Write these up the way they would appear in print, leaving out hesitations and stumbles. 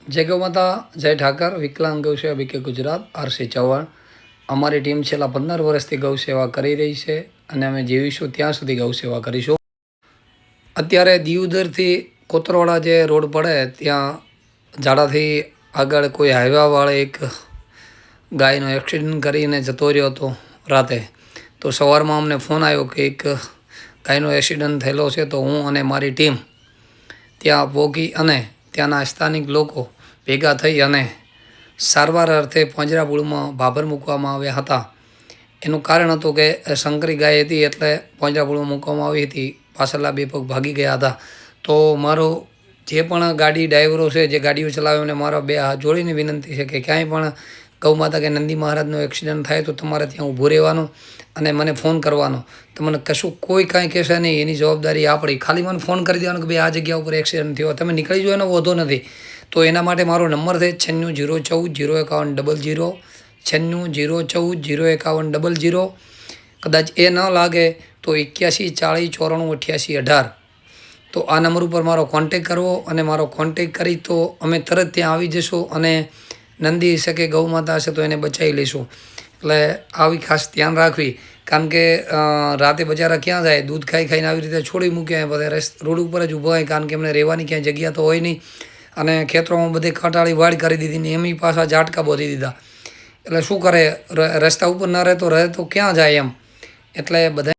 जय गौ माता, जय ठाकर, विकलांग गौ सेवा बीके गुजरात, आरसी चौहाण। અમારી ટીમ છેલ્લા 15 વર્ષથી ગૌ સેવા કરી રહી છે અને અમે જીવીશું ત્યાં સુધી ગૌ સેવા કરીશું। અત્યારે દિયોદરથી કોતરવાડા જે રોડ પડે ત્યાં ઝાડાથી આગળ કોઈ હાઈવાવાળે એક ગાયનો એક્સિડન્ટ કરીને જતો રહ્યો હતો રાતે। તો સવારમાં અમને ફોન આવ્યો કે એક ગાયનો એક્સિડન્ટ થયેલો છે। તો હું અને મારી ટીમ ત્યાં પહોંચી અને ત્યાંના સ્થાનિક લોકો ભેગા થઈ અને સારવાર અર્થે પાંજરાપોળમાં ભાભર મૂકવામાં આવ્યા હતા। એનું કારણ હતું કે સંકરી ગાય હતી એટલે પાંજરાપોળમાં મૂકવામાં આવી હતી। પાછળના બે પગ ભાગી ગયા હતા। તો મારો જે પણ ગાડી ડ્રાઈવરો છે જે ગાડીઓ ચલાવે એમને મારા બે હાથ જોડીને વિનંતી છે કે ક્યાંય પણ ગૌ માતા કે નંદી મહારાજનો એક્સિડન્ટ થાય તો તમારે ત્યાં ઊભું રહેવાનું અને મને ફોન કરવાનો। તમને કશું કોઈ કાંઈ કહેશે નહીં, એની જવાબદારી આપણી। ખાલી મને ફોન કરી દેવાનો કે ભાઈ આ જગ્યા ઉપર એક્સિડન્ટ થયો, તમે નીકળી જાઓ એનો વાંધો નથી। તો એના માટે મારો નંબર છે 9601405100, 9601405100। કદાચ એ ન લાગે તો 8140948818। તો આ નંબર ઉપર મારો કોન્ટેક કરવો અને મારો કોન્ટેક કરી તો અમે તરત ત્યાં આવી જઈશું અને નંદી હશે કે ગૌ માતા હશે તો એને બચાવી લઈશું। એટલે આવી ખાસ ધ્યાન રાખવી, કારણ કે રાતે બજારા ક્યાં જાય, દૂધ ખાઈ ખાઈને આવી રીતે છોડી મૂક્યા બધા રોડ ઉપર જ ઊભા હોય, કારણ કે એમને રહેવાની ક્યાંય જગ્યા તો હોય નહીં અને ખેતરોમાં બધે ખટાળી વાડ કરી દીધી ને એમની પાછા ઝાટકા બોધી દીધા। એટલે શું કરે, રસ્તા ઉપર ન રહે તો ક્યાં જાય એમ। એટલે બધા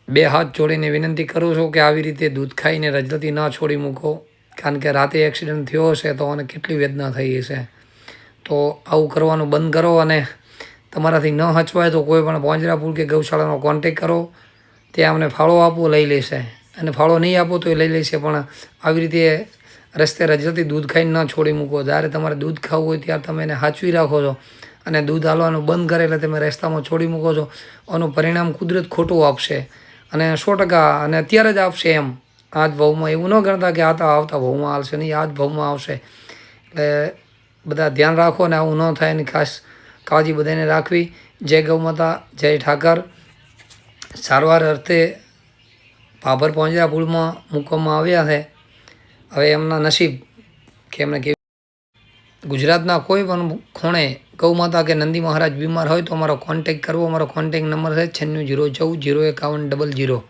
બે હાથ જોડીને વિનંતી કરું છું કે આવી રીતે દૂધ ખાઈને રજલતી ના છોડી મૂકો, કારણ કે રાતે એક્સિડન્ટ થયો હશે તો મને કેટલી વેદના થઈ હશે। તો આવું કરવાનું બંધ કરો અને તમારાથી ન હચવાય તો કોઈ પણ પાંજરાપોળ કે ગૌશાળાનો કોન્ટેક કરો, ત્યાં અમને ફાળો આપો લઈ લેશે, અને ફાળો નહીં આપો તો એ લઈ લેશે। પણ આવી રીતે રસ્તે રજલતી દૂધ ખાઈને ન છોડી મૂકો। જ્યારે તમારે દૂધ ખાવું હોય ત્યારે તમે એને સાચવી રાખો છો અને દૂધ હાલવાનું બંધ કરે એટલે તમે રસ્તામાં છોડી મૂકો છો। આનું પરિણામ કુદરત ખોટું આપશે અને 100% અને અત્યારે જ આપશે એમ। આ જ ભાવમાં એવું ન ગણતા કે આવતા ભાવમાં આવશે નહીં, આ જ ભાવમાં આવશે। એટલે બધા ધ્યાન રાખો અને આવું ન થાય એની ખાસ કાળજી બધાને રાખવી। જય ગૌ માતા, જય ઠાકર। સારવાર અર્થે ભાભર પાંજરાપોળમાં મૂકવામાં આવ્યા છે। હવે એમના નસીબ કે એમને કેવી ગુજરાતના કોઈ પણ ખૂણે ગૌ માતા કે નંદી મહારાજ બીમાર હોય તો અમારો કોન્ટેક કરવો। અમારો કોન્ટેક નંબર છે 9601405100।